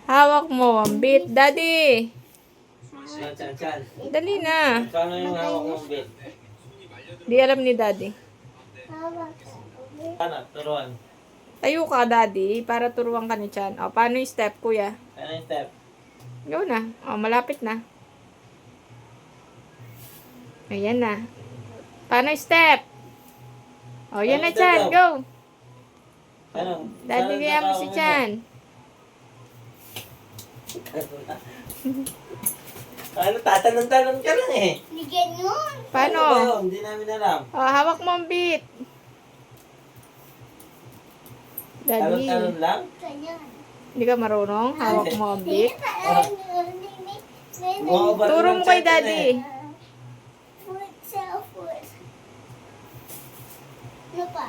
Hawak mo ang bit. Daddy. Chan. Dali na. Paano yung hawak mong bit? Di alam ni Daddy. Paano? Turuan. Tayo ka, Daddy, para turuan ka ni Chan. O, paano yung step, kuya? Ano yung step? Go na. O, malapit na. Ayan na. Paano yung step? O, yan na, Chan. Go. Ano? Daddy, kaya mo si Chan. Ano? Tatanong-tanong ka lang eh. Hindi ganyan. Paano? Ano ba yun? Hindi namin alam. O, hawak mo ang bit. Daddy. Tanong-tanong lang? Ganyan. Hindi ka marunong? Hawak mo ang bit. Oo, ba- Turo mo kay Daddy. Foot sa foot. Ano pa?